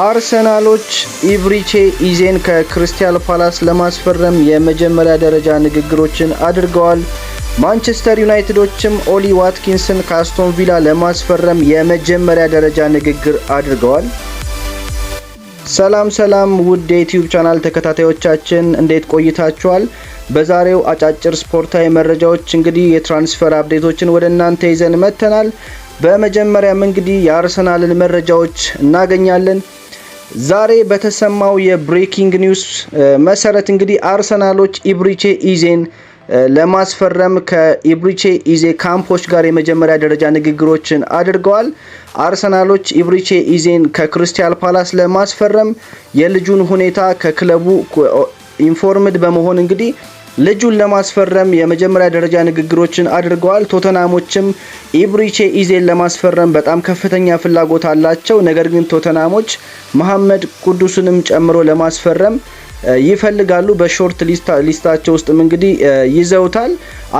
አርሰናሎች ኢብሪቼ ኢዜን ከክሪስታል ፓላስ ለማስፈረም የመጀመሪያ ደረጃ ንግግሮችን አድርገዋል። ማንቸስተር ዩናይትዶችም ኦሊ ዋትኪንስን ከአስቶን ቪላ ለማስፈረም የመጀመሪያ ደረጃ ንግግር አድርገዋል። ሰላም ውድ የዩቲዩብ ቻናል ተከታታዮቻችን እንዴት ቆይታችኋል? በዛሬው አጫጭር ስፖርታዊ መረጃዎች እንግዲህ የትራንስፈር አፕዴቶችን ወደ እናንተ ይዘን መጥተናል። በመጀመሪያም እንግዲህ የአርሰናልን መረጃዎች እናገኛለን። ዛሬ በተሰማው የብሬኪንግ ኒውስ መሰረት እንግዲህ አርሰናሎች ኢብሪቼ ኢዜን ለማስፈረም ከኢብሪቼ ኢዜ ካምፖች ጋር የመጀመሪያ ደረጃ ንግግሮችን አድርገዋል። አርሰናሎች ኢብሪቼ ኢዜን ከክሪስታል ፓላስ ለማስፈረም የልጁን ሁኔታ ከክለቡ ኢንፎርምድ በመሆን እንግዲህ ልጁን ለማስፈረም የመጀመሪያ ደረጃ ንግግሮችን አድርገዋል። ቶተናሞችም ኢብሪቼ ኢዜን ለማስፈረም በጣም ከፍተኛ ፍላጎት አላቸው። ነገር ግን ቶተናሞች መሐመድ ቅዱስንም ጨምሮ ለማስፈረም ይፈልጋሉ። በሾርት ሊስታቸው ውስጥም እንግዲህ ይዘውታል።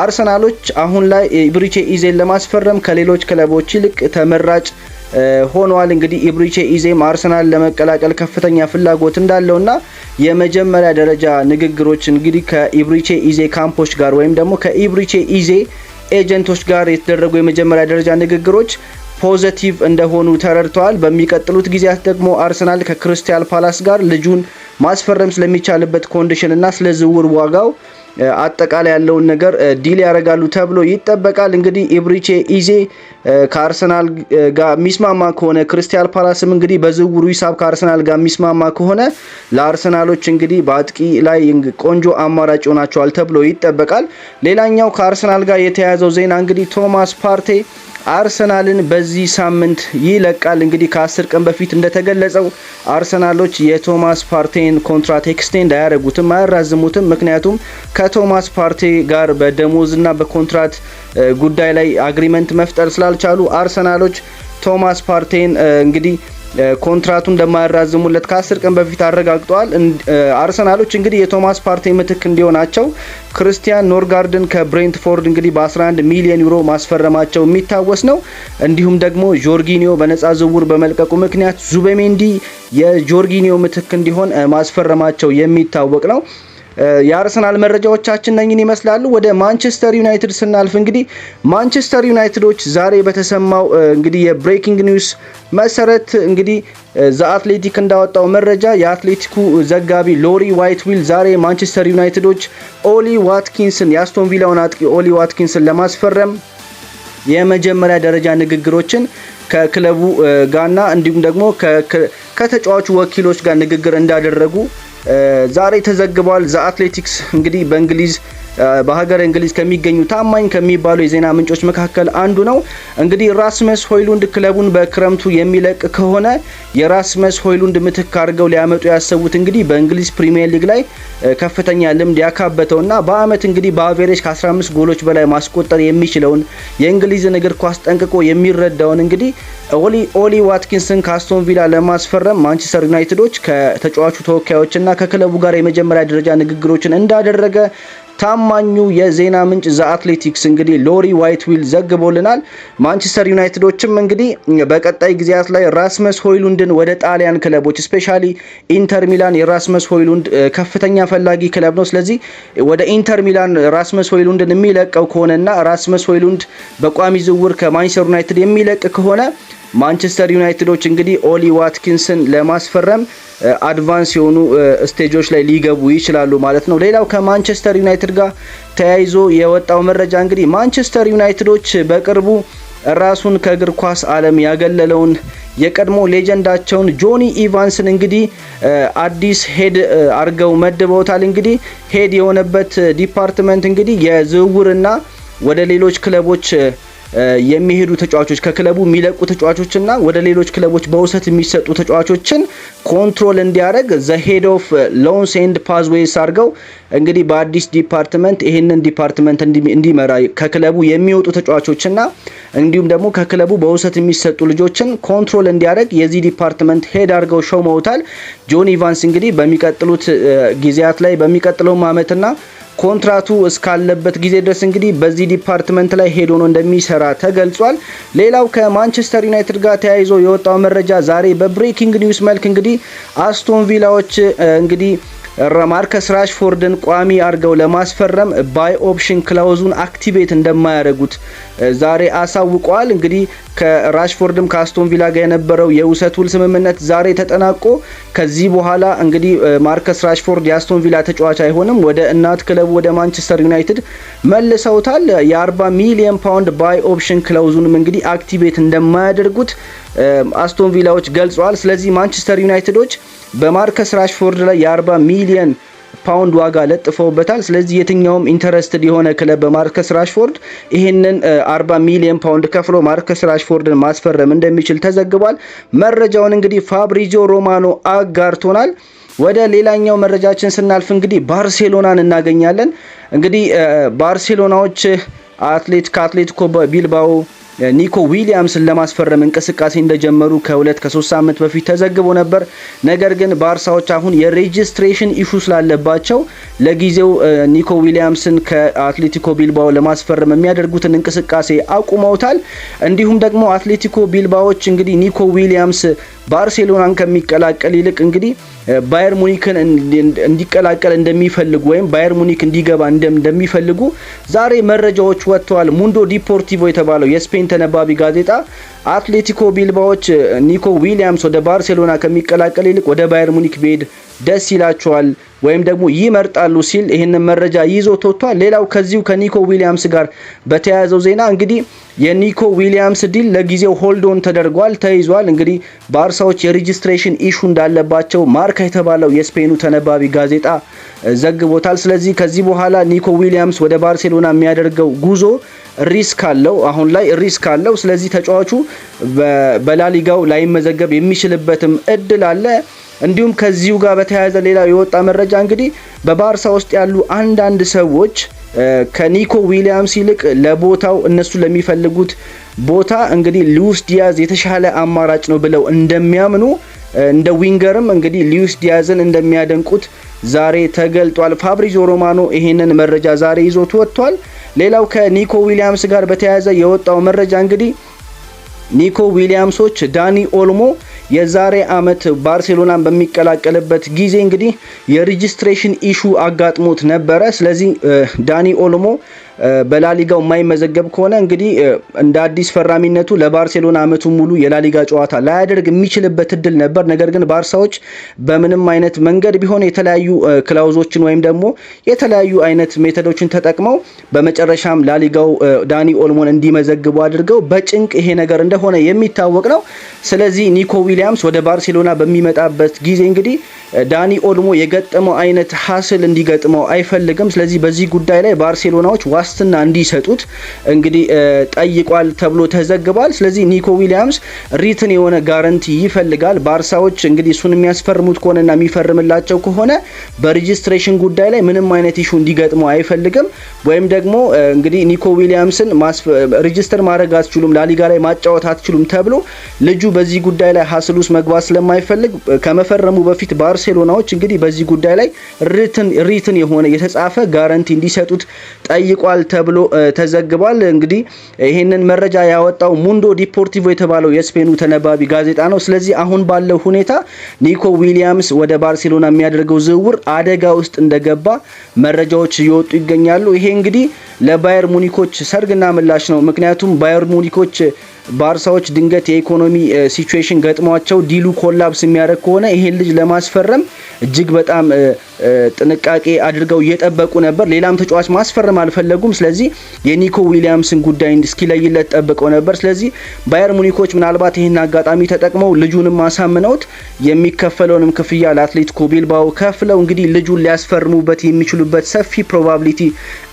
አርሰናሎች አሁን ላይ ኢብሪቼ ኢዜን ለማስፈረም ከሌሎች ክለቦች ይልቅ ተመራጭ ሆኗል። እንግዲህ ኢብሪቼ ኢዜም አርሰናል ለመቀላቀል ከፍተኛ ፍላጎት እንዳለውና የመጀመሪያ ደረጃ ንግግሮች እንግዲህ ከኢብሪቼ ኢዜ ካምፖች ጋር ወይም ደግሞ ከኢብሪቼ ኢዜ ኤጀንቶች ጋር የተደረጉ የመጀመሪያ ደረጃ ንግግሮች ፖዚቲቭ እንደሆኑ ተረድተዋል። በሚቀጥሉት ጊዜያት ደግሞ አርሰናል ከክሪስታል ፓላስ ጋር ልጁን ማስፈረም ስለሚቻልበት ኮንዲሽን እና ስለ ዝውውር ዋጋው አጠቃላይ ያለውን ነገር ዲል ያደርጋሉ ተብሎ ይጠበቃል። እንግዲህ ኢብሪቼ ኢዜ ከአርሰናል ጋር ሚስማማ ከሆነ ክሪስታል ፓላስም እንግዲህ በዝውውሩ ሂሳብ ከአርሰናል ጋር ሚስማማ ከሆነ ለአርሰናሎች እንግዲህ በአጥቂ ላይ ቆንጆ አማራጭ ሆናቸዋል ተብሎ ይጠበቃል። ሌላኛው ከአርሰናል ጋር የተያያዘው ዜና እንግዲህ ቶማስ ፓርቴ አርሰናልን በዚህ ሳምንት ይለቃል። እንግዲህ ከ10 ቀን በፊት እንደተገለጸው አርሰናሎች የቶማስ ፓርቴን ኮንትራት ኤክስቴንድ አያራዝሙትም። ምክንያቱም ከቶማስ ፓርቴ ጋር በደሞዝና በኮንትራት ጉዳይ ላይ አግሪመንት መፍጠር ስላልቻሉ አርሰናሎች ቶማስ ፓርቴን እንግዲህ ኮንትራቱ እንደማያራዝሙለት ከ10 ቀን በፊት አረጋግጠዋል። አርሰናሎች እንግዲህ የቶማስ ፓርቴ ምትክ እንዲሆናቸው ክርስቲያን ኖርጋርድን ከብሬንትፎርድ እንግዲህ በ11 ሚሊዮን ዩሮ ማስፈረማቸው የሚታወስ ነው። እንዲሁም ደግሞ ጆርጊኒዮ በነፃ ዝውውር በመልቀቁ ምክንያት ዙቤሜንዲ የጆርጊኒዮ ምትክ እንዲሆን ማስፈረማቸው የሚታወቅ ነው። የአርሰናል መረጃዎቻችን ነኝን ይመስላሉ። ወደ ማንቸስተር ዩናይትድ ስናልፍ እንግዲህ ማንቸስተር ዩናይትዶች ዛሬ በተሰማው እንግዲህ የብሬኪንግ ኒውስ መሰረት እንግዲህ ዘ አትሌቲክ እንዳወጣው መረጃ የአትሌቲኩ ዘጋቢ ሎሪ ዋይትዊል ዛሬ ማንቸስተር ዩናይትዶች ኦሊ ዋትኪንስን የአስቶን ቪላውን አጥቂ ኦሊ ዋትኪንስን ለማስፈረም የመጀመሪያ ደረጃ ንግግሮችን ከክለቡ ጋርና እንዲሁም ደግሞ ከተጫዋቹ ወኪሎች ጋር ንግግር እንዳደረጉ ዛሬ ተዘግቧል። ዘ አትሌቲክስ እንግዲህ በሀገር እንግሊዝ ከሚገኙ ታማኝ ከሚባሉ የዜና ምንጮች መካከል አንዱ ነው። እንግዲህ ራስመስ ሆይሉንድ ክለቡን በክረምቱ የሚለቅ ከሆነ የራስመስ ሆይሉንድ ምትክ አድርገው ሊያመጡ ያሰቡት እንግዲህ በእንግሊዝ ፕሪሚየር ሊግ ላይ ከፍተኛ ልምድ ያካበተውና በአመት እንግዲህ በአቬሬጅ ከ15 ጎሎች በላይ ማስቆጠር የሚችለውን የእንግሊዝን እግር ኳስ ጠንቅቆ የሚረዳውን እንግዲህ ኦሊ ዋትኪንስን ከአስቶን ቪላ ለማስፈረም ማንቸስተር ዩናይትዶች ከተጫዋቹ ተወካዮችና ከክለቡ ጋር የመጀመሪያ ደረጃ ንግግሮችን እንዳደረገ ታማኙ የዜና ምንጭ ዘ አትሌቲክስ እንግዲህ ሎሪ ዋይትዊል ዘግቦልናል። ማንቸስተር ዩናይትዶችም እንግዲህ በቀጣይ ጊዜያት ላይ ራስመስ ሆይሉንድን ወደ ጣሊያን ክለቦች ስፔሻሊ ኢንተር ሚላን የራስመስ ሆይሉንድ ከፍተኛ ፈላጊ ክለብ ነው። ስለዚህ ወደ ኢንተር ሚላን ራስመስ ሆይሉንድን የሚለቀው ከሆነና ራስመስ ሆይሉንድ በቋሚ ዝውውር ከማንቸስተር ዩናይትድ የሚለቅ ከሆነ ማንቸስተር ዩናይትዶች እንግዲህ ኦሊ ዋትኪንስን ለማስፈረም አድቫንስ የሆኑ ስቴጆች ላይ ሊገቡ ይችላሉ ማለት ነው። ሌላው ከማንቸስተር ዩናይትድ ጋር ተያይዞ የወጣው መረጃ እንግዲህ ማንቸስተር ዩናይትዶች በቅርቡ ራሱን ከእግር ኳስ ዓለም ያገለለውን የቀድሞ ሌጀንዳቸውን ጆኒ ኢቫንስን እንግዲህ አዲስ ሄድ አርገው መድበውታል። እንግዲህ ሄድ የሆነበት ዲፓርትመንት እንግዲህ የዝውውርና ወደ ሌሎች ክለቦች የሚሄዱ ተጫዋቾች ከክለቡ የሚለቁ ተጫዋቾችና ወደ ሌሎች ክለቦች በውሰት የሚሰጡ ተጫዋቾችን ኮንትሮል እንዲያደርግ ዘ ሄድ ኦፍ ሎንስ ኤንድ ፓዝዌይስ አድርገው እንግዲህ በአዲስ ዲፓርትመንት ይሄንን ዲፓርትመንት እንዲመራ ከክለቡ የሚወጡ ተጫዋቾችና እንዲሁም ደግሞ ከክለቡ በውሰት የሚሰጡ ልጆችን ኮንትሮል እንዲያደርግ የዚህ ዲፓርትመንት ሄድ አድርገው ሾመውታል። ጆኒ ኢቫንስ እንግዲህ በሚቀጥሉት ጊዜያት ላይ በሚቀጥለው አመትና ኮንትራቱ እስካለበት ጊዜ ድረስ እንግዲህ በዚህ ዲፓርትመንት ላይ ሄዶ ነው እንደሚሰራ ተገልጿል። ሌላው ከማንቸስተር ዩናይትድ ጋር ተያይዞ የወጣው መረጃ ዛሬ በብሬኪንግ ኒውስ መልክ እንግዲህ አስቶን ቪላዎች እንግዲህ ማርከስ ራሽፎርድን ቋሚ አርገው ለማስፈረም ባይ ኦፕሽን ክላውዙን አክቲቬት እንደማያደርጉት ዛሬ አሳውቀዋል። እንግዲህ ከራሽፎርድም ከአስቶን ቪላ ጋር የነበረው የውሰት ውል ስምምነት ዛሬ ተጠናቆ ከዚህ በኋላ እንግዲህ ማርከስ ራሽፎርድ የአስቶን ቪላ ተጫዋች አይሆንም፣ ወደ እናት ክለቡ ወደ ማንቸስተር ዩናይትድ መልሰውታል። የ40 ሚሊዮን ፓውንድ ባይ ኦፕሽን ክላውዙንም እንግዲህ አክቲቬት እንደማያደርጉት አስቶን ቪላዎች ገልጸዋል። ስለዚህ ማንቸስተር ዩናይትዶች በማርከስ ራሽፎርድ ላይ የ40 ሚሊዮን ፓውንድ ዋጋ ለጥፈውበታል። ስለዚህ የትኛውም ኢንተረስትድ የሆነ ክለብ በማርከስ ራሽፎርድ ይህንን 40 ሚሊዮን ፓውንድ ከፍሎ ማርከስ ራሽፎርድን ማስፈረም እንደሚችል ተዘግቧል። መረጃውን እንግዲህ ፋብሪዚዮ ሮማኖ አጋርቶናል። ወደ ሌላኛው መረጃችን ስናልፍ እንግዲህ ባርሴሎናን እናገኛለን። እንግዲህ ባርሴሎናዎች ከአትሌቲኮ ቢልባኦ ኒኮ ዊሊያምስን ለማስፈረም እንቅስቃሴ እንደጀመሩ ከ2-3 ሳምንት በፊት ተዘግቦ ነበር። ነገር ግን ባርሳዎች አሁን የሬጂስትሬሽን ኢሹ ስላለባቸው ለጊዜው ኒኮ ዊሊያምስን ከአትሌቲኮ ቢልባኦ ለማስፈረም የሚያደርጉትን እንቅስቃሴ አቁመውታል። እንዲሁም ደግሞ አትሌቲኮ ቢልባዎች እንግዲህ ኒኮ ዊሊያምስ ባርሴሎናን ከሚቀላቀል ይልቅ እንግዲህ ባየር ሙኒክን እንዲቀላቀል እንደሚፈልጉ ወይም ባየር ሙኒክ እንዲገባ እንደሚፈልጉ ዛሬ መረጃዎች ወጥተዋል። ሙንዶ ዲፖርቲቮ የተባለው የስፔን ተነባቢ ጋዜጣ አትሌቲኮ ቢልባዎች ኒኮ ዊሊያምስ ወደ ባርሴሎና ከሚቀላቀል ይልቅ ወደ ባየር ሙኒክ ቢሄድ ደስ ይላቸዋል ወይም ደግሞ ይመርጣሉ ሲል ይህንን መረጃ ይዞ ተወጥቷል። ሌላው ከዚሁ ከኒኮ ዊሊያምስ ጋር በተያያዘው ዜና እንግዲህ የኒኮ ዊሊያምስ ዲል ለጊዜው ሆልዶን ተደርጓል፣ ተይዟል። እንግዲህ ባርሳዎች የሬጂስትሬሽን ኢሹ እንዳለባቸው ማርካ የተባለው የስፔኑ ተነባቢ ጋዜጣ ዘግቦታል። ስለዚህ ከዚህ በኋላ ኒኮ ዊሊያምስ ወደ ባርሴሎና የሚያደርገው ጉዞ ሪስክ አለው፣ አሁን ላይ ሪስክ አለው። ስለዚህ ተጫዋቹ በላሊጋው ላይመዘገብ የሚችልበትም እድል አለ። እንዲሁም ከዚሁ ጋር በተያያዘ ሌላ የወጣ መረጃ እንግዲህ በባርሳ ውስጥ ያሉ አንዳንድ ሰዎች ከኒኮ ዊሊያምስ ይልቅ ለቦታው እነሱ ለሚፈልጉት ቦታ እንግዲህ ሉዊስ ዲያዝ የተሻለ አማራጭ ነው ብለው እንደሚያምኑ እንደ ዊንገርም እንግዲህ ሉዊስ ዲያዝን እንደሚያደንቁት ዛሬ ተገልጧል። ፋብሪዚዮ ሮማኖ ይሄንን መረጃ ዛሬ ይዞት ወጥቷል። ሌላው ከኒኮ ዊሊያምስ ጋር በተያያዘ የወጣው መረጃ እንግዲህ ኒኮ ዊሊያምሶች ዳኒ ኦልሞ የዛሬ አመት ባርሴሎናን በሚቀላቀልበት ጊዜ እንግዲህ የሬጂስትሬሽን ኢሹ አጋጥሞት ነበረ። ስለዚህ ዳኒ ኦልሞ በላሊጋው የማይመዘገብ ከሆነ እንግዲህ እንደ አዲስ ፈራሚነቱ ለባርሴሎና አመቱን ሙሉ የላሊጋ ጨዋታ ላያደርግ የሚችልበት እድል ነበር። ነገር ግን ባርሳዎች በምንም አይነት መንገድ ቢሆን የተለያዩ ክላውዞችን ወይም ደግሞ የተለያዩ አይነት ሜቶዶችን ተጠቅመው በመጨረሻም ላሊጋው ዳኒ ኦልሞን እንዲመዘግቡ አድርገው በጭንቅ ይሄ ነገር እንደሆነ የሚታወቅ ነው። ስለዚህ ኒኮ ዊሊያምስ ወደ ባርሴሎና በሚመጣበት ጊዜ እንግዲህ ዳኒ ኦልሞ የገጠመው አይነት ሀስል እንዲገጥመው አይፈልግም። ስለዚህ በዚህ ጉዳይ ላይ ባርሴሎናዎች ዋስትና እንዲሰጡት እንግዲህ ጠይቋል ተብሎ ተዘግቧል። ስለዚህ ኒኮ ዊሊያምስ ሪትን የሆነ ጋራንቲ ይፈልጋል። ባርሳዎች እንግዲህ እሱን የሚያስፈርሙት ከሆነና የሚፈርምላቸው ከሆነ በሬጂስትሬሽን ጉዳይ ላይ ምንም አይነት ኢሹ እንዲገጥመው አይፈልግም። ወይም ደግሞ እንግዲህ ኒኮ ዊሊያምስን ሬጂስተር ማድረግ አትችሉም፣ ላሊጋ ላይ ማጫወት አትችሉም ተብሎ ልጁ በዚህ ጉዳይ ላይ ሀስል ውስጥ መግባት ስለማይፈልግ ከመፈረሙ በፊት ባርሴሎናዎች እንግዲህ በዚህ ጉዳይ ላይ ሪትን የሆነ የተጻፈ ጋራንቲ እንዲሰጡት ጠይቋል ተብሎ ተዘግቧል። እንግዲህ ይህንን መረጃ ያወጣው ሙንዶ ዲፖርቲቮ የተባለው የስፔኑ ተነባቢ ጋዜጣ ነው። ስለዚህ አሁን ባለው ሁኔታ ኒኮ ዊሊያምስ ወደ ባርሴሎና የሚያደርገው ዝውውር አደጋ ውስጥ እንደገባ መረጃዎች እየወጡ ይገኛሉ። ይሄ እንግዲህ ለባየር ሙኒኮች ሰርግና ምላሽ ነው። ምክንያቱም ባየር ሙኒኮች ባርሳዎች ድንገት የኢኮኖሚ ሲቹዌሽን ገጥሟቸው ዲሉ ኮላፕስ የሚያደርግ ከሆነ ይሄን ልጅ ለማስፈረም እጅግ በጣም ጥንቃቄ አድርገው እየጠበቁ ነበር። ሌላም ተጫዋች ማስፈረም አልፈለጉም። ስለዚህ የኒኮ ዊሊያምስን ጉዳይ እስኪለይለት ጠብቀው ነበር። ስለዚህ ባየር ሙኒኮች ምናልባት ይህን አጋጣሚ ተጠቅመው ልጁንም ማሳምነውት የሚከፈለውንም ክፍያ ለአትሌቲኮ ቢልባኦ ከፍለው እንግዲህ ልጁን ሊያስፈርሙበት የሚችሉበት ሰፊ ፕሮባቢሊቲ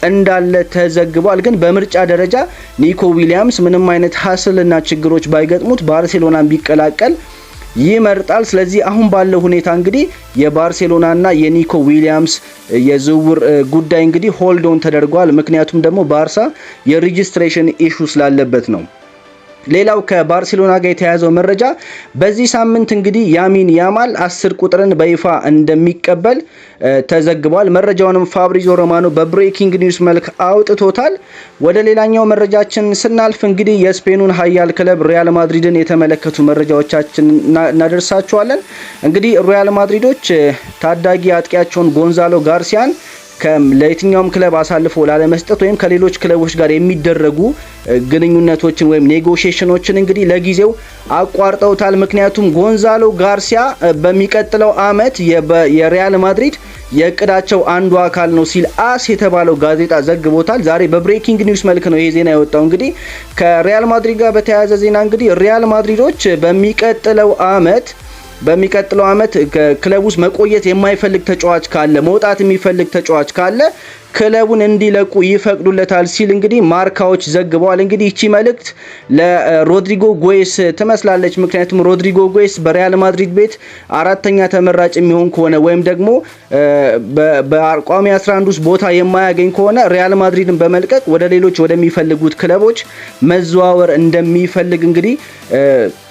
እንዳለ ተዘግቧል። ግን በምርጫ ደረጃ ኒኮ ዊሊያምስ ምንም አይነት ሀስልና ችግሮች ባይገጥሙት ባርሴሎናን ቢቀላቀል ይመርጣል። ስለዚህ አሁን ባለው ሁኔታ እንግዲህ የባርሴሎናና የኒኮ ዊሊያምስ የዝውውር ጉዳይ እንግዲህ ሆልድ ኦን ተደርጓል። ምክንያቱም ደግሞ ባርሳ የሬጂስትሬሽን ኢሹ ስላለበት ነው። ሌላው ከባርሴሎና ጋር የተያዘው መረጃ በዚህ ሳምንት እንግዲህ ያሚን ያማል 10 ቁጥርን በይፋ እንደሚቀበል ተዘግቧል። መረጃውንም ፋብሪዚዮ ሮማኖ በብሬኪንግ ኒውስ መልክ አውጥቶታል። ወደ ሌላኛው መረጃችን ስናልፍ እንግዲህ የስፔኑን ኃያል ክለብ ሪያል ማድሪድን የተመለከቱ መረጃዎቻችን እናደርሳችኋለን። እንግዲህ ሪያል ማድሪዶች ታዳጊ አጥቂያቸውን ጎንዛሎ ጋርሲያን ለየትኛውም ክለብ አሳልፎ ላለመስጠት ወይም ከሌሎች ክለቦች ጋር የሚደረጉ ግንኙነቶችን ወይም ኔጎሺዬሽኖችን እንግዲህ ለጊዜው አቋርጠውታል። ምክንያቱም ጎንዛሎ ጋርሲያ በሚቀጥለው አመት የሪያል ማድሪድ የእቅዳቸው አንዱ አካል ነው ሲል አስ የተባለው ጋዜጣ ዘግቦታል። ዛሬ በብሬኪንግ ኒውስ መልክ ነው ይሄ ዜና የወጣው። እንግዲህ ከሪያል ማድሪድ ጋር በተያያዘ ዜና እንግዲህ ሪያል ማድሪዶች በሚቀጥለው አመት ክለብ ውስጥ መቆየት የማይፈልግ ተጫዋች ካለ መውጣት የሚፈልግ ተጫዋች ካለ ክለቡን እንዲለቁ ይፈቅዱለታል ሲል እንግዲህ ማርካዎች ዘግበዋል። እንግዲህ እቺ መልእክት ለሮድሪጎ ጎይስ ትመስላለች። ምክንያቱም ሮድሪጎ ጎይስ በሪያል ማድሪድ ቤት አራተኛ ተመራጭ የሚሆን ከሆነ ወይም ደግሞ በቋሚ 11 ውስጥ ቦታ የማያገኝ ከሆነ ሪያል ማድሪድን በመልቀቅ ወደ ሌሎች ወደሚፈልጉት ክለቦች መዘዋወር እንደሚፈልግ እንግዲህ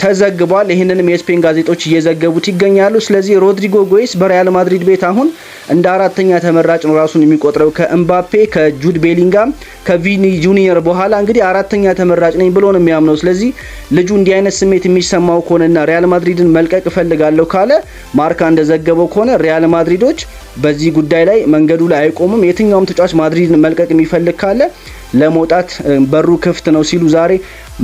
ተዘግቧል። ይህንንም የስፔን ጋዜጦች እየዘገቡት ይገኛሉ። ስለዚህ ሮድሪጎ ጎይስ በሪያል ማድሪድ ቤት አሁን እንደ አራተኛ ተመራጭ ነው ራሱን የሚቆጥረው ከኤምባፔ፣ ከጁድ ቤሊንጋም፣ ከቪኒ ጁኒየር በኋላ እንግዲህ አራተኛ ተመራጭ ነኝ ብሎ ነው የሚያምነው። ስለዚህ ልጁ እንዲህ አይነት ስሜት የሚሰማው ከሆነና ሪያል ማድሪድን መልቀቅ እፈልጋለሁ ካለ ማርካ እንደዘገበው ከሆነ ሪያል ማድሪዶች በዚህ ጉዳይ ላይ መንገዱ ላይ አይቆሙም። የትኛውም ተጫዋች ማድሪድን መልቀቅ የሚፈልግ ካለ ለመውጣት በሩ ክፍት ነው ሲሉ ዛሬ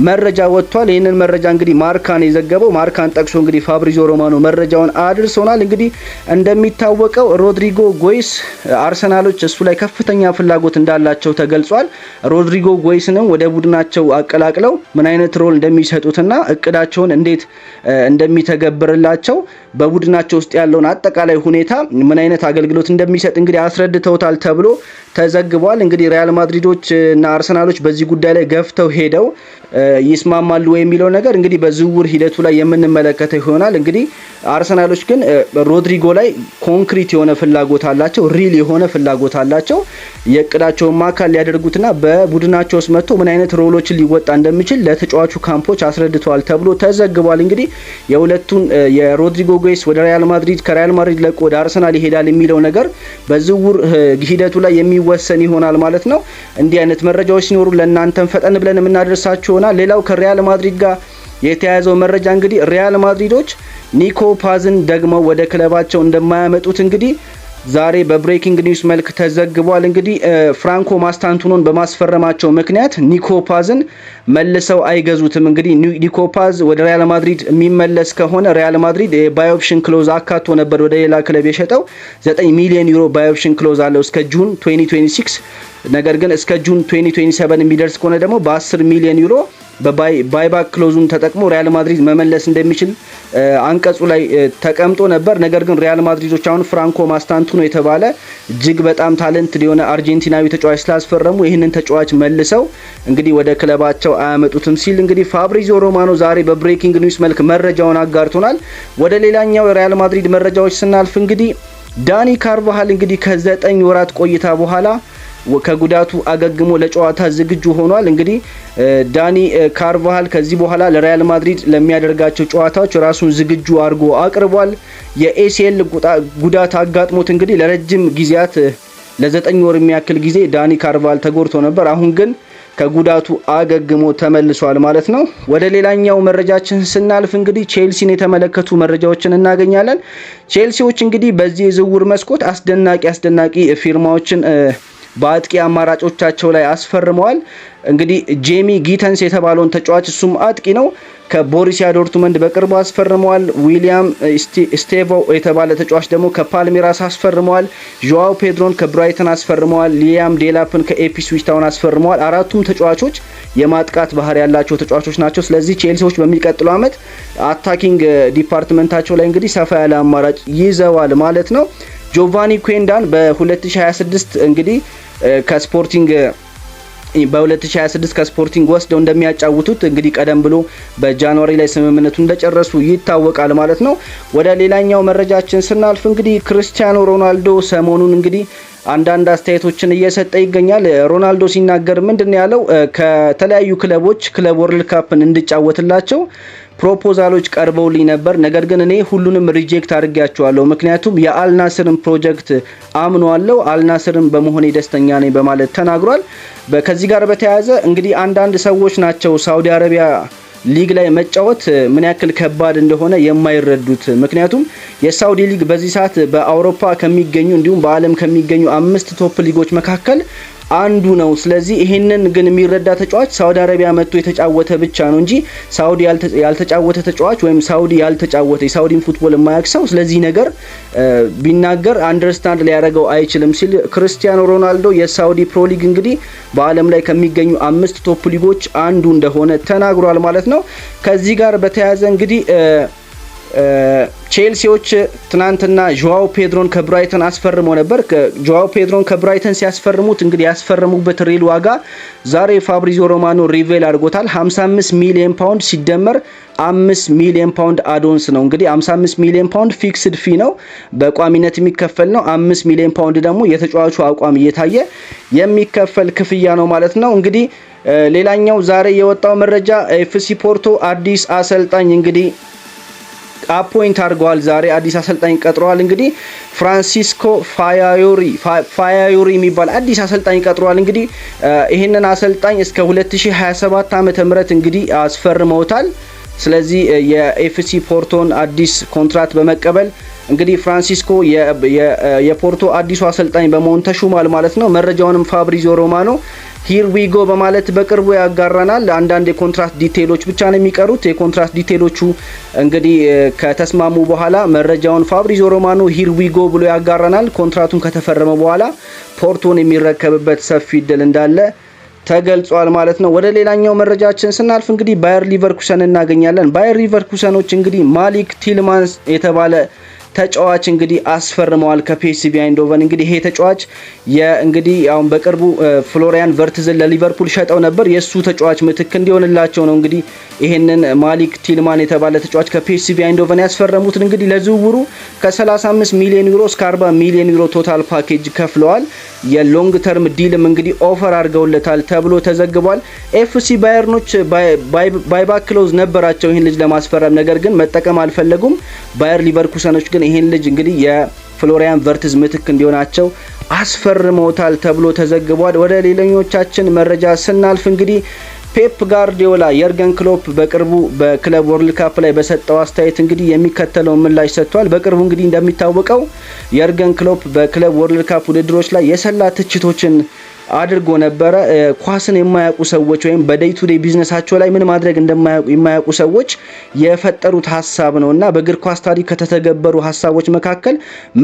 መረጃ ወጥቷል። ይህንን መረጃ እንግዲህ ማርካን የዘገበው ማርካን ጠቅሶ እንግዲህ ፋብሪዚዮ ሮማኖ መረጃውን አድርሶናል። እንግዲህ እንደሚታወቀው ሮድሪጎ ጎይስ አርሰናሎች እሱ ላይ ከፍተኛ ፍላጎት እንዳላቸው ተገልጿል። ሮድሪጎ ጎይስንም ወደ ቡድናቸው አቀላቅለው ምን አይነት ሮል እንደሚሰጡትና እቅዳቸውን እንዴት እንደሚተገብርላቸው በቡድናቸው ውስጥ ያለውን አጠቃላይ ሁኔታ ምን አይነት አገልግሎት እንደሚሰጥ እንግዲህ አስረድተውታል ተብሎ ተዘግቧል። እንግዲህ ሪያል ማድሪዶች እና አርሰናሎች በዚህ ጉዳይ ላይ ገፍተው ሄደው ይስማማሉ የሚለው ነገር እንግዲህ በዝውውር ሂደቱ ላይ የምንመለከተው ይሆናል። እንግዲህ አርሰናሎች ግን ሮድሪጎ ላይ ኮንክሪት የሆነ ፍላጎት አላቸው፣ ሪል የሆነ ፍላጎት አላቸው። የእቅዳቸውን አካል ሊያደርጉትና በቡድናቸው ውስጥ መጥቶ ምን አይነት ሮሎችን ሊወጣ እንደሚችል ለተጫዋቹ ካምፖች አስረድተዋል ተብሎ ተዘግቧል። እንግዲህ የሁለቱን የሮድሪጎ ጎይስ ወደ ሪያል ማድሪድ ከሪያል ማድሪድ ለቆ ወደ አርሰናል ይሄዳል የሚለው ነገር በዝውውር ሂደቱ ላይ የሚወሰን ይሆናል ማለት ነው። እንዲህ አይነት መረጃዎች ሲኖሩ ለእናንተም ፈጠን ብለን የምናደርሳችሁ ይሆናል። ሌላው ከሪያል ማድሪድ ጋር የተያያዘው መረጃ እንግዲህ ሪያል ማድሪዶች ኒኮ ፓዝን ደግሞ ወደ ክለባቸው እንደማያመጡት እንግዲህ ዛሬ በብሬኪንግ ኒውስ መልክ ተዘግቧል። እንግዲህ ፍራንኮ ማስታንቱኖን በማስፈረማቸው ምክንያት ኒኮ ፓዝን መልሰው አይገዙትም። እንግዲህ ኒኮ ፓዝ ወደ ሪያል ማድሪድ የሚመለስ ከሆነ ሪያል ማድሪድ የባይ ኦፕሽን ክሎዝ አካቶ ነበር ወደ ሌላ ክለብ የሸጠው 9 ሚሊዮን ዩሮ ባይ ኦፕሽን ክሎዝ አለው እስከ ጁን 2026። ነገር ግን እስከ ጁን 2027 የሚደርስ ከሆነ ደግሞ በ10 ሚሊዮን ዩሮ በባይባክ ክሎዙን ተጠቅሞ ሪያል ማድሪድ መመለስ እንደሚችል አንቀጹ ላይ ተቀምጦ ነበር። ነገር ግን ሪያል ማድሪዶች አሁን ፍራንኮ ማስታንቱኖ የተባለ እጅግ በጣም ታለንት የሆነ አርጀንቲናዊ ተጫዋች ስላስፈረሙ ይህንን ተጫዋች መልሰው እንግዲህ ወደ ክለባቸው አያመጡትም ሲል እንግዲህ ፋብሪዚዮ ሮማኖ ዛሬ በብሬኪንግ ኒውስ መልክ መረጃውን አጋርቶናል። ወደ ሌላኛው የሪያል ማድሪድ መረጃዎች ስናልፍ እንግዲህ ዳኒ ካርቫሃል እንግዲህ ከ9 ወራት ቆይታ በኋላ ከጉዳቱ አገግሞ ለጨዋታ ዝግጁ ሆኗል። እንግዲህ ዳኒ ካርቫሃል ከዚህ በኋላ ለሪያል ማድሪድ ለሚያደርጋቸው ጨዋታዎች ራሱን ዝግጁ አድርጎ አቅርቧል። የኤሲኤል ጉዳት አጋጥሞት እንግዲህ ለረጅም ጊዜያት ለ9 ወር የሚያክል ጊዜ ዳኒ ካርቫሃል ተጎድቶ ነበር። አሁን ግን ከጉዳቱ አገግሞ ተመልሷል ማለት ነው። ወደ ሌላኛው መረጃችን ስናልፍ እንግዲህ ቼልሲን የተመለከቱ መረጃዎችን እናገኛለን። ቼልሲዎች እንግዲህ በዚህ የዝውውር መስኮት አስደናቂ ፊርማዎችን በአጥቂ አማራጮቻቸው ላይ አስፈርመዋል። እንግዲህ ጄሚ ጊተንስ የተባለውን ተጫዋች እሱም አጥቂ ነው ከቦሩሲያ ዶርትመንድ በቅርቡ አስፈርመዋል። ዊሊያም ስቴቮ የተባለ ተጫዋች ደግሞ ከፓልሜራስ አስፈርመዋል። ጆአው ፔድሮን ከብራይተን አስፈርመዋል። ሊያም ዴላፕን ከኢፕስዊች ታውን አስፈርመዋል። አራቱም ተጫዋቾች የማጥቃት ባህሪ ያላቸው ተጫዋቾች ናቸው። ስለዚህ ቼልሲዎች በሚቀጥለው ዓመት አታኪንግ ዲፓርትመንታቸው ላይ እንግዲህ ሰፋ ያለ አማራጭ ይዘዋል ማለት ነው። ጆቫኒ ኩዌንዳን በ2026 እንግዲህ ከስፖርቲንግ ወስደው እንደሚያጫውቱት እንግዲህ ቀደም ብሎ በጃንዋሪ ላይ ስምምነቱ እንደጨረሱ ይታወቃል ማለት ነው። ወደ ሌላኛው መረጃችን ስናልፍ እንግዲህ ክርስቲያኖ ሮናልዶ ሰሞኑን እንግዲህ አንዳንድ አስተያየቶችን እየሰጠ ይገኛል። ሮናልዶ ሲናገር ምንድነው ያለው? ከተለያዩ ክለቦች ክለብ ወርልድ ካፕን እንድጫወትላቸው ፕሮፖዛሎች ቀርበውልኝ ነበር፣ ነገር ግን እኔ ሁሉንም ሪጀክት አድርጌያቸዋለሁ። ምክንያቱም የአልናስርን ፕሮጀክት አምኗለሁ፣ አልናስርን በመሆኔ ደስተኛ ነኝ በማለት ተናግሯል። ከዚህ ጋር በተያያዘ እንግዲህ አንዳንድ ሰዎች ናቸው ሳውዲ አረቢያ ሊግ ላይ መጫወት ምን ያክል ከባድ እንደሆነ የማይረዱት። ምክንያቱም የሳውዲ ሊግ በዚህ ሰዓት በአውሮፓ ከሚገኙ እንዲሁም በዓለም ከሚገኙ 5 ቶፕ ሊጎች መካከል አንዱ ነው። ስለዚህ ይሄንን ግን የሚረዳ ተጫዋች ሳውዲ አረቢያ መጥቶ የተጫወተ ብቻ ነው እንጂ ሳውዲ ያልተጫወተ ተጫዋች ወይም ሳውዲ ያልተጫወተ የሳውዲን ፉትቦል የማያውቅ ሰው ስለዚህ ነገር ቢናገር አንደርስታንድ ሊያደርገው አይችልም ሲል ክርስቲያኖ ሮናልዶ የሳውዲ ፕሮ ሊግ እንግዲህ በዓለም ላይ ከሚገኙ 5 ቶፕ ሊጎች አንዱ እንደሆነ ተናግሯል ማለት ነው። ከዚህ ጋር በተያያዘ እንግዲህ ቼልሲዎች ትናንትና ጆአው ፔድሮን ከብራይተን አስፈርመው ነበር። ጆአው ፔድሮን ከብራይተን ሲያስፈርሙት እንግዲህ ያስፈርሙበት ሪል ዋጋ ዛሬ ፋብሪዚዮ ሮማኖ ሪቬል አድርጎታል። 55 ሚሊዮን ፓውንድ ሲደመር 5 ሚሊዮን ፓውንድ አዶንስ ነው። እንግዲህ 55 ሚሊዮን ፓውንድ ፊክስድ ፊ ነው፣ በቋሚነት የሚከፈል ነው። 5 ሚሊዮን ፓውንድ ደግሞ የተጫዋቹ አቋም እየታየ የሚከፈል ክፍያ ነው ማለት ነው። እንግዲህ ሌላኛው ዛሬ የወጣው መረጃ ኤፍሲ ፖርቶ አዲስ አሰልጣኝ እንግዲህ አፖይንት አድርገዋል። ዛሬ አዲስ አሰልጣኝ ቀጥረዋል። እንግዲህ ፍራንሲስኮ ፋያዮሪ የሚባል አዲስ አሰልጣኝ ቀጥረዋል። እንግዲህ ይሄንን አሰልጣኝ እስከ 2027 ዓመተ ምህረት እንግዲህ አስፈርመውታል። ስለዚህ የኤፍሲ ፖርቶን አዲስ ኮንትራት በመቀበል እንግዲህ ፍራንሲስኮ የፖርቶ አዲሱ አሰልጣኝ በመሆን ተሹሟል ማለት ነው። መረጃውንም ፋብሪዚዮ ሮማኖ ሂር ዊ ጎ በማለት በቅርቡ ያጋራናል። አንዳንድ የኮንትራት ዲቴይሎች ብቻ ነው የሚቀሩት። የኮንትራት ዲቴይሎቹ እንግዲህ ከተስማሙ በኋላ መረጃውን ፋብሪዚዮ ሮማኖ ሂር ዊ ጎ ብሎ ያጋራናል። ኮንትራቱን ከተፈረመ በኋላ ፖርቶን የሚረከብበት ሰፊ እድል እንዳለ ተገልጿል ማለት ነው። ወደ ሌላኛው መረጃችን ስናልፍ እንግዲህ ባየር ሊቨርኩሰን እናገኛለን። ባየር ሊቨርኩሰኖች እንግዲህ ማሊክ ቲልማንስ የተባለ ተጫዋች እንግዲህ አስፈርመዋል ከፒኤስቪ አይንዶቨን። እንግዲህ ይሄ ተጫዋች እንግዲህ አሁን በቅርቡ ፍሎሪያን ቨርትዝን ለሊቨርፑል ሸጠው ነበር። የሱ ተጫዋች ምትክ እንዲሆንላቸው ነው እንግዲህ ይሄንን ማሊክ ቲልማን የተባለ ተጫዋች ከፒኤስቪ አይንዶቨን ያስፈረሙት። እንግዲህ ለዝውውሩ ከ35 ሚሊዮን ዩሮ እስከ 40 ሚሊዮን ዩሮ ቶታል ፓኬጅ ከፍለዋል። የሎንግ ተርም ዲልም እንግዲህ ኦፈር አድርገውለታል ተብሎ ተዘግቧል። ኤፍሲ ባየርኖች ባይባክ ክሎዝ ነበራቸው ይህን ልጅ ለማስፈረም፣ ነገር ግን መጠቀም አልፈለጉም። ባየር ሊቨርኩሰኖች ግን ይህን ልጅ እንግዲህ የፍሎሪያን ቨርትዝ ምትክ እንዲሆናቸው አስፈርመውታል ተብሎ ተዘግቧል። ወደ ሌላኞቻችን መረጃ ስናልፍ እንግዲህ ፔፕ ጋርዲዮላ የርገን ክሎፕ በቅርቡ በክለብ ወርልድ ካፕ ላይ በሰጠው አስተያየት እንግዲህ የሚከተለው ምላሽ ሰጥቷል። በቅርቡ እንግዲህ እንደሚታወቀው የርገን ክሎፕ በክለብ ወርልድ ካፕ ውድድሮች ላይ የሰላ ትችቶችን አድርጎ ነበረ። ኳስን የማያውቁ ሰዎች ወይም በዴይ ቱ ዴይ ቢዝነሳቸው ላይ ምን ማድረግ የማያውቁ ሰዎች የፈጠሩት ሀሳብ ነው እና በእግር ኳስ ታሪክ ከተተገበሩ ሀሳቦች መካከል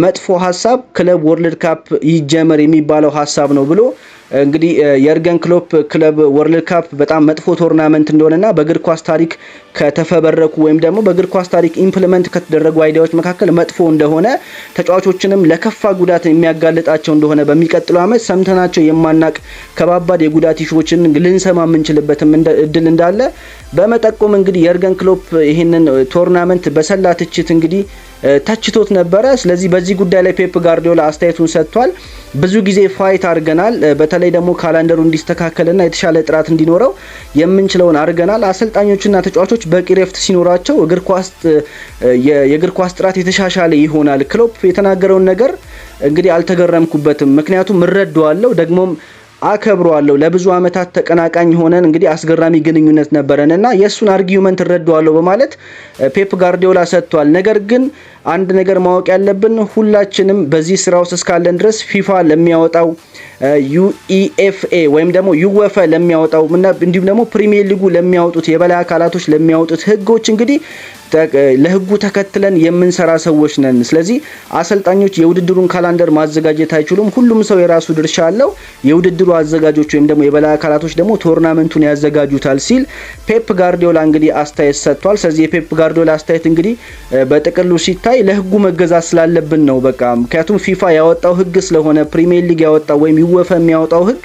መጥፎ ሀሳብ ክለብ ወርልድ ካፕ ይጀመር የሚባለው ሀሳብ ነው ብሎ እንግዲህ የርገን ክሎፕ ክለብ ወርልድ ካፕ በጣም መጥፎ ቶርናመንት እንደሆነና በእግር ኳስ ታሪክ ከተፈበረኩ ወይም ደግሞ በእግር ኳስ ታሪክ ኢምፕሊመንት ከተደረጉ አይዲያዎች መካከል መጥፎ እንደሆነ ተጫዋቾችንም ለከፋ ጉዳት የሚያጋልጣቸው እንደሆነ በሚቀጥለው ዓመት ሰምተናቸው የማናቅ ከባባድ የጉዳት ኢሹዎችን ልንሰማ የምንችልበትም እድል እንዳለ በመጠቆም እንግዲህ የርገን ክሎፕ ይህንን ቶርናመንት በሰላ ትችት እንግዲህ ተችቶት ነበረ። ስለዚህ በዚህ ጉዳይ ላይ ፔፕ ጋርዲዮላ አስተያየቱን ሰጥቷል። ብዙ ጊዜ ፋይት አድርገናል፣ በተለይ ደግሞ ካላንደሩ እንዲስተካከልና የተሻለ ጥራት እንዲኖረው የምንችለውን አድርገናል። አሰልጣኞችና ተጫዋቾች በቂ ረፍት ሲኖራቸው የእግር ኳስ ጥራት የተሻሻለ ይሆናል። ክሎፕ የተናገረውን ነገር እንግዲህ አልተገረምኩበትም፣ ምክንያቱም እረዳዋለሁ ደግሞም አከብረዋለሁ። ለብዙ አመታት ተቀናቃኝ ሆነን እንግዲህ አስገራሚ ግንኙነት ነበረንና የሱን አርጊዩመንት እረዳዋለሁ በማለት ፔፕ ጋርዲዮላ ሰጥቷል። ነገር ግን አንድ ነገር ማወቅ ያለብን ሁላችንም በዚህ ስራ ውስጥ እስካለን ድረስ ፊፋ ለሚያወጣው ዩኢኤፍኤ ወይም ደግሞ ዩዌፋ ለሚያወጣው እንዲሁም ደግሞ ፕሪሚየር ሊጉ ለሚያወጡት የበላይ አካላቶች ለሚያወጡት ህጎች እንግዲህ ለህጉ ተከትለን የምንሰራ ሰዎች ነን። ስለዚህ አሰልጣኞች የውድድሩን ካላንደር ማዘጋጀት አይችሉም። ሁሉም ሰው የራሱ ድርሻ አለው። የውድድሩ አዘጋጆች ወይም ደግሞ የበላይ አካላቶች ደግሞ ቶርናመንቱን ያዘጋጁታል ሲል ፔፕ ጋርዲዮላ እንግዲህ አስተያየት ሰጥቷል። ስለዚህ የፔፕ ጋርዲዮላ አስተያየት እንግዲህ በጥቅሉ ሲታይ ለህጉ መገዛት ስላለብን ነው። በቃ ምክንያቱም ፊፋ ያወጣው ህግ ስለሆነ ፕሪሚየር ሊግ ያወጣው ወይም ዩዌፋ የሚያወጣው ህግ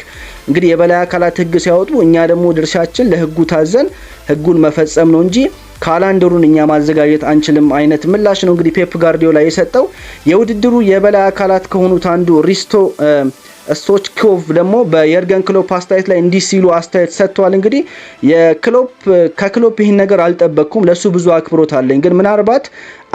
እንግዲህ የበላይ አካላት ህግ ሲያወጡ እኛ ደግሞ ድርሻችን ለህጉ ታዘን ህጉን መፈጸም ነው እንጂ ካላንደሩን እኛ ማዘጋጀት አንችልም አይነት ምላሽ ነው እንግዲህ ፔፕ ጋርዲዮላ የሰጠው። የውድድሩ የበላይ አካላት ከሆኑት አንዱ ሪስቶ ስቶችኮቭ ደግሞ በየርገን ክሎፕ አስተያየት ላይ እንዲህ ሲሉ አስተያየት ሰጥተዋል። እንግዲህ ከክሎፕ ይህን ነገር አልጠበቅኩም፣ ለሱ ብዙ አክብሮት አለኝ፣ ግን ምናልባት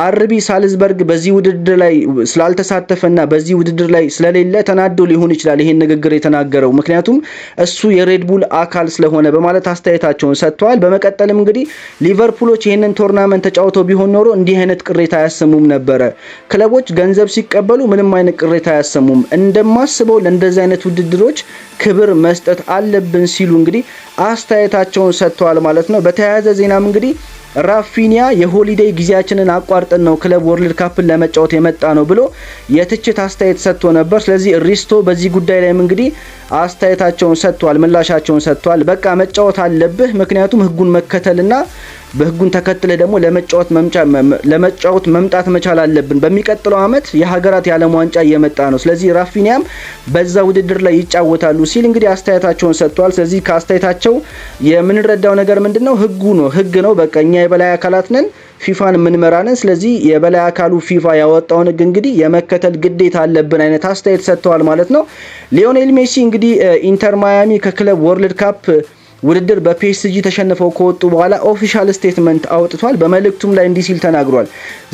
አርቢ ሳልዝበርግ በዚህ ውድድር ላይ ስላልተሳተፈና በዚህ ውድድር ላይ ስለሌለ ተናዶ ሊሆን ይችላል ይሄን ንግግር የተናገረው፣ ምክንያቱም እሱ የሬድቡል አካል ስለሆነ በማለት አስተያየታቸውን ሰጥተዋል። በመቀጠልም እንግዲህ ሊቨርፑሎች ይህንን ቶርናመንት ተጫውተው ቢሆን ኖሮ እንዲህ አይነት ቅሬታ አያሰሙም ነበረ። ክለቦች ገንዘብ ሲቀበሉ ምንም አይነት ቅሬታ አያሰሙም። እንደማስበው ለእንደዚህ አይነት ውድድሮች ክብር መስጠት አለብን ሲሉ እንግዲህ አስተያየታቸውን ሰጥተዋል ማለት ነው። በተያያዘ ዜናም እንግዲህ ራፊኒያ የሆሊዴይ ጊዜያችንን አቋርጠን ነው ክለብ ወርልድ ካፕን ለመጫወት የመጣ ነው ብሎ የትችት አስተያየት ሰጥቶ ነበር። ስለዚህ ሪስቶ በዚህ ጉዳይ ላይም እንግዲህ አስተያየታቸውን ሰጥቷል፣ ምላሻቸውን ሰጥቷል። በቃ መጫወት አለብህ፣ ምክንያቱም ህጉን መከተልና በህጉን ተከትለ ደግሞ ለመጫወት መምጣት መቻል አለብን። በሚቀጥለው አመት የሀገራት የዓለም ዋንጫ እየመጣ ነው። ስለዚህ ራፊኒያም በዛ ውድድር ላይ ይጫወታሉ ሲል እንግዲህ አስተያየታቸውን ሰጥቷል። ስለዚህ ከአስተያየታቸው የምንረዳው ነገር ምንድነው? ህግ ነው። በቃ እኛ የበላይ አካላት ነን፣ ፊፋን የምንመራነን። ስለዚህ የበላይ አካሉ ፊፋ ያወጣውን ህግ እንግዲህ የመከተል ግዴታ አለብን አይነት አስተያየት ሰጥተዋል ማለት ነው። ሊዮኔል ሜሲ እንግዲህ ኢንተር ማያሚ ከክለብ ወርልድ ካፕ ውድድር በፒኤስጂ ተሸንፈው ከወጡ በኋላ ኦፊሻል ስቴትመንት አውጥቷል። በመልእክቱም ላይ እንዲህ ሲል ተናግሯል።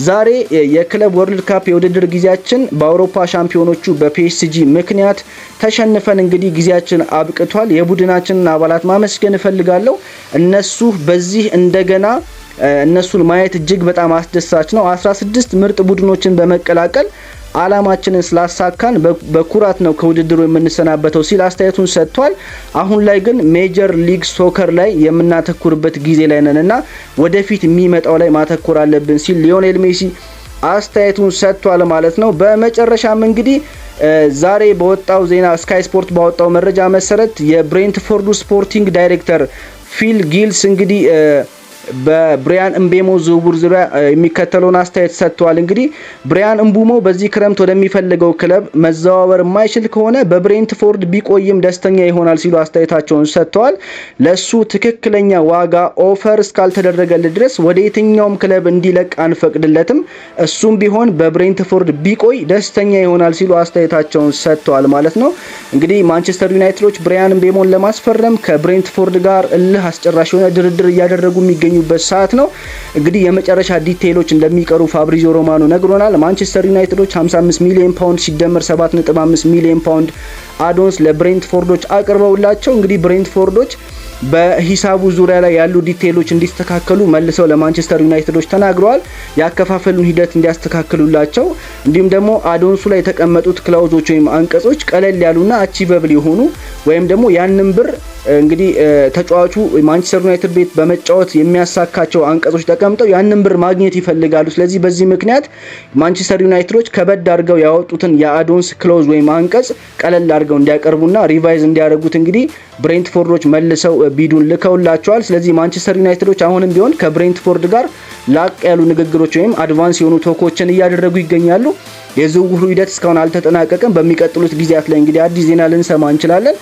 ዛሬ የክለብ ወርልድ ካፕ የውድድር ጊዜያችን በአውሮፓ ሻምፒዮኖቹ በፒኤስጂ ምክንያት ተሸንፈን እንግዲህ ጊዜያችን አብቅቷል። የቡድናችንን አባላት ማመስገን እፈልጋለሁ። እነሱ በዚህ እንደገና እነሱን ማየት እጅግ በጣም አስደሳች ነው። 16 ምርጥ ቡድኖችን በመቀላቀል አላማችንን ስላሳካን በኩራት ነው ከውድድሩ የምንሰናበተው ሲል አስተያየቱን ሰጥቷል። አሁን ላይ ግን ሜጀር ሊግ ሶከር ላይ የምናተኩርበት ጊዜ ላይ ነንና ወደፊት የሚመጣው ላይ ማተኮር አለብን ሲል ሊዮኔል ሜሲ አስተያየቱን ሰጥቷል ማለት ነው። በመጨረሻም እንግዲህ ዛሬ በወጣው ዜና ስካይ ስፖርት ባወጣው መረጃ መሰረት የብሬንትፎርዱ ስፖርቲንግ ዳይሬክተር ፊል ጊልስ እንግዲህ በብሪያን እምቤሞ ዝውውር ዙሪያ የሚከተለውን አስተያየት ሰጥቷል። እንግዲህ ብሪያን እምቡሞ በዚህ ክረምት ወደሚፈልገው ክለብ መዘዋወር የማይችል ከሆነ በብሬንትፎርድ ቢቆይም ደስተኛ ይሆናል ሲሉ አስተያየታቸውን ሰጥተዋል። ለሱ ትክክለኛ ዋጋ ኦፈር እስካልተደረገለት ድረስ ወደ የትኛውም ክለብ እንዲለቅ አንፈቅድለትም፣ እሱም ቢሆን በብሬንትፎርድ ቢቆይ ደስተኛ ይሆናል ሲሉ አስተያየታቸውን ሰጥተዋል ማለት ነው። እንግዲህ ማንቸስተር ዩናይትዶች ብሪያን እምቤሞን ለማስፈረም ከብሬንትፎርድ ጋር እልህ አስጨራሽ የሆነ ድርድር እያደረጉ የሚገኙ ሰዓት ነው። እንግዲህ የመጨረሻ ዲቴይሎች እንደሚቀሩ ፋብሪዚዮ ሮማኖ ነግሮናል። ማንቸስተር ዩናይትዶች 55 ሚሊዮን ፓውንድ ሲደመር 7.5 ሚሊዮን ፓውንድ አዶንስ ለብሬንትፎርዶች አቅርበውላቸው እንግዲህ ብሬንትፎርዶች በሂሳቡ ዙሪያ ላይ ያሉ ዲቴይሎች እንዲስተካከሉ መልሰው ለማንቸስተር ዩናይትዶች ተናግረዋል። ያከፋፈሉን ሂደት እንዲያስተካክሉላቸው እንዲሁም ደግሞ አዶንሱ ላይ የተቀመጡት ክላውዞች ወይም አንቀጾች ቀለል ያሉና አቺቨብል የሆኑ ወይም ደግሞ ያንን ብር እንግዲህ ተጫዋቹ ማንቸስተር ዩናይትድ ቤት በመጫወት የሚያሳካቸው አንቀጾች ተቀምጠው ያንን ብር ማግኘት ይፈልጋሉ። ስለዚህ በዚህ ምክንያት ማንቸስተር ዩናይትዶች ከበድ አድርገው ያወጡትን የአዶንስ ክሎዝ ወይም አንቀጽ ቀለል አድርገው እንዲያቀርቡና ሪቫይዝ እንዲያደርጉት እንግዲህ ብሬንትፎርዶች መልሰው ቢዱን ልከውላቸዋል። ስለዚህ ማንቸስተር ዩናይትዶች አሁንም ቢሆን ከብሬንትፎርድ ጋር ላቅ ያሉ ንግግሮች ወይም አድቫንስ የሆኑ ቶኮችን እያደረጉ ይገኛሉ። የዝውውሩ ሂደት እስካሁን አልተጠናቀቀም። በሚቀጥሉት ጊዜያት ላይ እንግዲህ አዲስ ዜና ልንሰማ እንችላለን።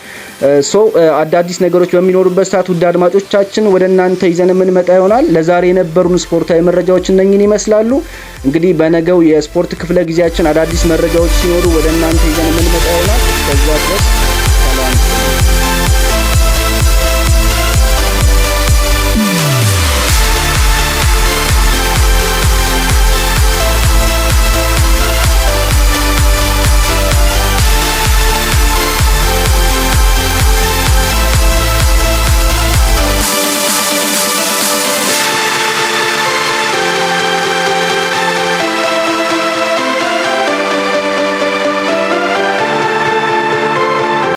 አዳዲስ ነገሮች በሚኖሩበት ሰዓት ውድ አድማጮቻችን ወደ እናንተ ይዘን የምንመጣ ይሆናል። ለዛሬ የነበሩን ስፖርታዊ መረጃዎች እነኝን ይመስላሉ። እንግዲህ በነገው የስፖርት ክፍለ ጊዜያችን አዳዲስ መረጃዎች ሲኖሩ ወደ እናንተ ይዘን የምንመጣ ይሆናል። ከዛ ድረስ